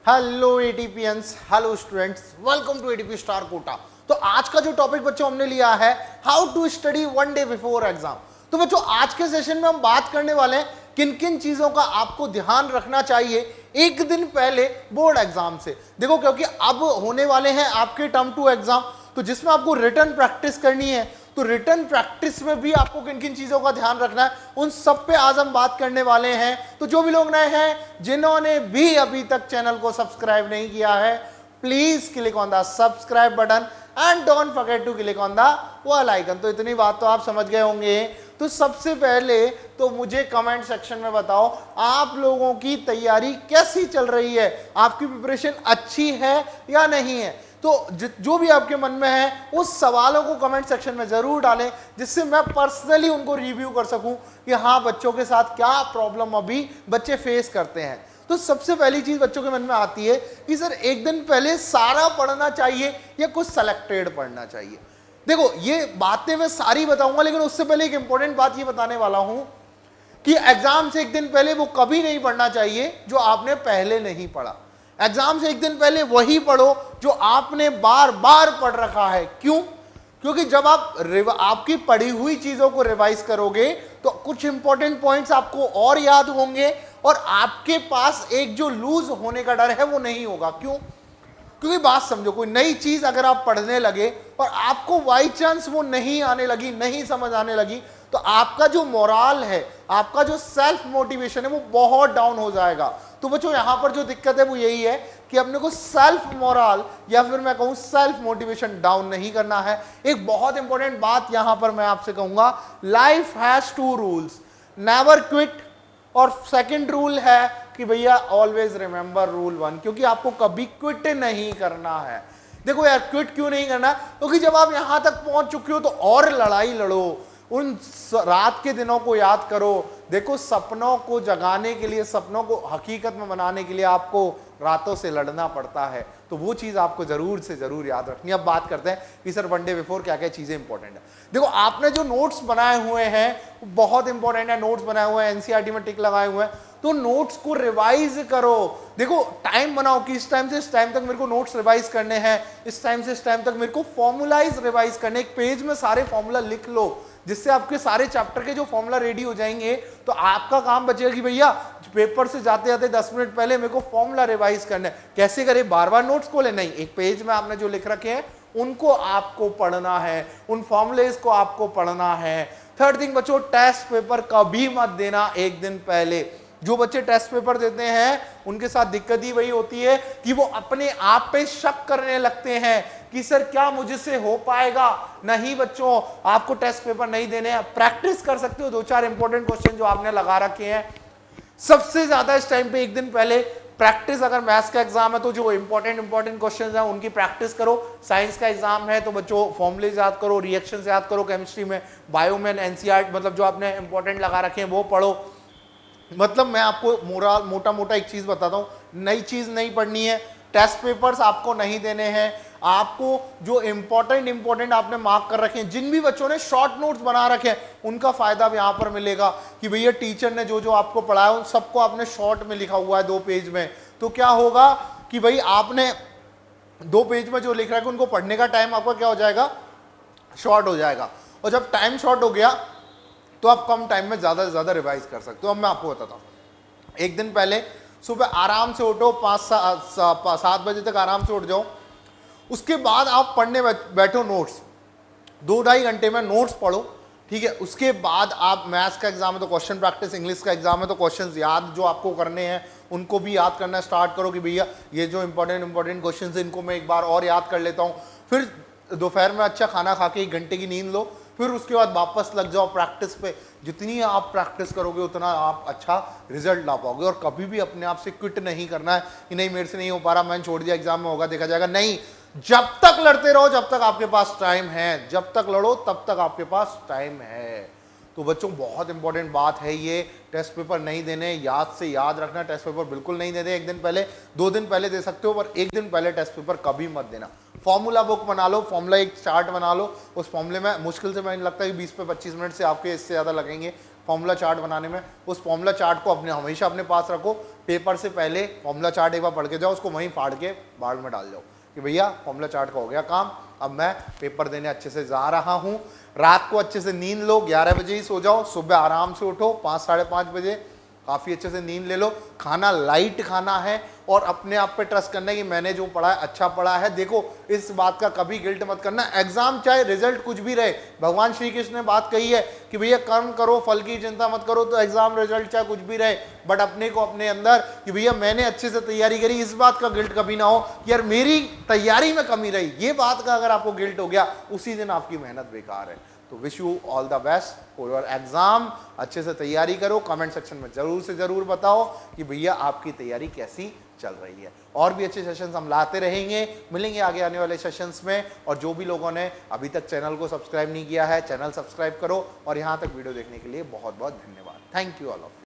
Hello ATPians, hello students, welcome to ATP star Kota. तो आज का जो टॉपिक बच्चों हमने लिया है how to study one day before exam. तो बच्चों आज के सेशन में हम बात करने वाले हैं किन किन चीजों का आपको ध्यान रखना चाहिए एक दिन पहले बोर्ड एग्जाम से। देखो क्योंकि अब होने वाले हैं आपके टर्म टू एग्जाम, तो जिसमें आपको रिटन प्रैक्टिस करनी है, तो रिटन प्रैक्टिस में भी आपको किन किन चीजों का ध्यान रखना है उन सब पे आज हम बात करने वाले हैं। तो जो भी लोग नए हैं, जिन्होंने भी अभी तक चैनल को सब्सक्राइब नहीं किया है, please click on the subscribe button and don't forget to click on the bell icon. तो इतनी बात तो आप समझ गए होंगे। तो सबसे पहले तो मुझे कमेंट सेक्शन में बताओ आप लोगों की तैयारी कैसी चल रही है, आपकी प्रिपरेशन अच्छी है या नहीं है। तो जो भी आपके मन में है उस सवालों को कमेंट सेक्शन में जरूर डालें, जिससे मैं पर्सनली उनको रिव्यू कर सकूं कि हाँ बच्चों के साथ क्या प्रॉब्लम अभी बच्चे फेस करते हैं। तो सबसे पहली चीज बच्चों के मन में आती है कि सर एक दिन पहले सारा पढ़ना चाहिए या कुछ सेलेक्टेड पढ़ना चाहिए। देखो ये बातें मैं सारी बताऊंगा, लेकिन उससे पहले एक इंपॉर्टेंट बात ये बताने वाला हूं कि एग्जाम से एक दिन पहले वो कभी नहीं पढ़ना चाहिए जो आपने पहले नहीं पढ़ा। एग्जाम से एक दिन पहले वही पढ़ो जो आपने बार बार पढ़ रखा है। क्यों? क्योंकि जब आप आपकी पढ़ी हुई चीजों को रिवाइज करोगे तो कुछ इंपॉर्टेंट पॉइंट्स आपको और याद होंगे और आपके पास एक जो लूज होने का डर है वो नहीं होगा। क्यों? क्योंकि बात समझो, कोई नई चीज अगर आप पढ़ने लगे और आपको बाई चांस वो नहीं आने लगी, नहीं समझ आने लगी, तो आपका जो मोराल है, आपका जो सेल्फ मोटिवेशन है वो बहुत डाउन हो जाएगा। तो बच्चों यहां पर जो दिक्कत है वो यही है कि अपने को सेल्फ मोराल या फिर मैं कहूं सेल्फ मोटिवेशन डाउन नहीं करना है। एक बहुत इंपॉर्टेंट बात यहां पर मैं आपसे कहूंगा, life has two rules, never quit, और सेकंड रूल है कि भैया ऑलवेज रिमेंबर रूल 1, क्योंकि आपको कभी क्विट नहीं करना है। देखो यार क्विट क्यों नहीं करना, क्योंकि जब आप यहां तक पहुंच चुके हो तो और लड़ाई लड़ो, उन रात के दिनों को याद करो। देखो सपनों को जगाने के लिए, सपनों को हकीकत में बनाने के लिए आपको रातों से लड़ना पड़ता है। तो वो चीज आपको जरूर से जरूर याद रखनी है। अब बात करते हैं कि सर वन डे बिफोर क्या क्या चीजें इंपॉर्टेंट है। देखो आपने जो नोट्स बनाए हुए हैं बहुत इंपॉर्टेंट है, नोट्स बनाए हुए हैं, एनसीईआरटी में टिक लगाए हुए हैं, तो नोट्स को रिवाइज करो। देखो टाइम बनाओ कि इस टाइम से इस टाइम तक मेरे को नोट्स रिवाइज करने हैं, इस टाइम से इस टाइम तक मेरे को फॉर्मुलाइज रिवाइज करने। एक पेज में सारे फॉर्मूला लिख लो, जिससे आपके सारे चैप्टर के जो फॉर्मूला रेडी हो जाएंगे। तो आपका काम बचेगा कि भैया पेपर से जाते जाते 10 मिनट पहले मेरे को फॉर्मूला रिवाइज करना है। कैसे करें? बार बार नोट्स को ले नहीं, एक पेज में आपने जो लिख रखे हैं उनको आपको पढ़ना है, उन फॉर्मुलेज को आपको पढ़ना है। थर्ड थिंग बच्चों, टेस्ट पेपर कभी मत देना एक दिन पहले। जो बच्चे टेस्ट पेपर देते हैं उनके साथ दिक्कत ही वही होती है कि वो अपने आप पे शक करने लगते हैं कि सर क्या मुझसे हो पाएगा। नहीं बच्चों, आपको टेस्ट पेपर नहीं देने हैं, प्रैक्टिस कर सकते हो। 2-4 इंपॉर्टेंट क्वेश्चन जो आपने लगा रखे हैं सबसे ज्यादा इस टाइम पे एक दिन पहले प्रैक्टिस। अगर मैथ्स का एग्जाम है तो जो इंपॉर्टेंट क्वेश्चन है उनकी प्रैक्टिस करो। साइंस का एग्जाम है तो बच्चों फॉर्मुले याद करो, रिएक्शंस याद करो। केमिस्ट्री में, बायो में, एनसीईआरटी मतलब जो आपने इंपॉर्टेंट लगा रखे हैं वो पढ़ो। मतलब मैं आपको मोटा मोटा एक चीज बताता हूं, नई चीज नहीं पढ़नी है, टेस्ट पेपर्स आपको नहीं देने हैं। आपको जो इंपॉर्टेंट आपने मार्क कर रखे हैं, जिन भी बच्चों ने शॉर्ट नोट्स बना रखे हैं उनका फायदा भी यहां पर मिलेगा कि भैया टीचर ने जो जो आपको पढ़ाया उन सबको आपने शॉर्ट में लिखा हुआ है 2 पेज में। तो क्या होगा कि भाई आपने 2 पेज में जो लिख रखा है उनको पढ़ने का टाइम आपका क्या हो जाएगा, शॉर्ट हो जाएगा। और जब टाइम शॉर्ट हो गया तो आप कम टाइम में ज्यादा से ज्यादा रिवाइज कर सकते हो। अब मैं आपको बताता हूँ, एक दिन पहले सुबह आराम से उठो, 5-7 बजे तक आराम से उठ जाओ। उसके बाद आप पढ़ने बैठो नोट्स, 2-2.5 घंटे में नोट्स पढ़ो, ठीक है। उसके बाद आप मैथ्स का एग्जाम है तो क्वेश्चन प्रैक्टिस, इंग्लिश का एग्जाम है तो क्वेश्चंस याद जो आपको करने हैं उनको भी याद करना स्टार्ट करो कि भैया ये जो इंपॉर्टेंट क्वेश्चंस हैं इनको मैं एक बार और याद कर लेता हूँ। फिर दोपहर में अच्छा खाना खा के 1 घंटे की नींद लो, फिर उसके बाद वापस लग जाओ प्रैक्टिस पे। जितनी आप प्रैक्टिस करोगे उतना आप अच्छा रिजल्ट ला पाओगे। और कभी भी अपने आप से क्विट नहीं करना है कि नहीं मेरे से नहीं हो पा रहा, मैंने छोड़ दिया, एग्जाम में होगा देखा जाएगा। नहीं, जब तक लड़ते रहो जब तक आपके पास टाइम है, जब तक लड़ो तब तक आपके पास टाइम है। तो बच्चों बहुत इंपॉर्टेंट बात है ये, टेस्ट पेपर नहीं देने, याद से याद रखना, टेस्ट पेपर बिल्कुल नहीं देने एक दिन पहले। 2 दिन पहले दे सकते हो पर एक दिन पहले टेस्ट पेपर कभी मत देना। फॉर्मूला बुक बना लो, फॉर्मूला एक चार्ट बना लो, उस फॉर्मूले में मुश्किल से मुझे लगता है कि 20 से 25 मिनट से आपके इससे ज़्यादा लगेंगे फॉर्मूला चार्ट बनाने में। उस फॉर्मूला चार्ट को अपने हमेशा अपने पास रखो, पेपर से पहले फॉर्मूला चार्ट एक बार पढ़ के जाओ, उसको वहीं फाड़ के बाढ़ में डाल जाओ कि भैया फॉर्मूला चार्ट का हो गया काम, अब मैं पेपर देने अच्छे से जा रहा हूं। रात को अच्छे से नींद लो, 11 बजे ही सो जाओ, सुबह आराम से उठो 5 साढ़े 5 बजे, काफ़ी अच्छे से नींद ले लो। खाना लाइट खाना है और अपने आप पे ट्रस्ट करना है कि मैंने जो पढ़ा है अच्छा पढ़ा है। देखो इस बात का कभी गिल्ट मत करना, एग्जाम चाहे रिजल्ट कुछ भी रहे, भगवान श्री कृष्ण ने बात कही है कि भैया कर्म करो फल की चिंता मत करो, तो एग्जाम रिजल्ट चाहे कुछ भी रहे, बट अपने को अपने अंदर कि भैया मैंने अच्छे से तैयारी करी, इस बात का गिल्ट कभी ना हो कि यार मेरी तैयारी में कमी रही, ये बात का अगर आपको गिल्ट हो गया उसी दिन आपकी मेहनत बेकार है। तो wish you all the best for your exam, अच्छे से तैयारी करो। कमेंट सेक्शन में जरूर से जरूर बताओ कि भैया आपकी तैयारी कैसी चल रही है। और भी अच्छे सेशंस हम लाते रहेंगे, मिलेंगे आगे आने वाले सेशंस में। और जो भी लोगों ने अभी तक चैनल को सब्सक्राइब नहीं किया है, चैनल सब्सक्राइब करो। और यहाँ तक वीडियो देखने के लिए बहुत बहुत धन्यवाद। Thank you all of.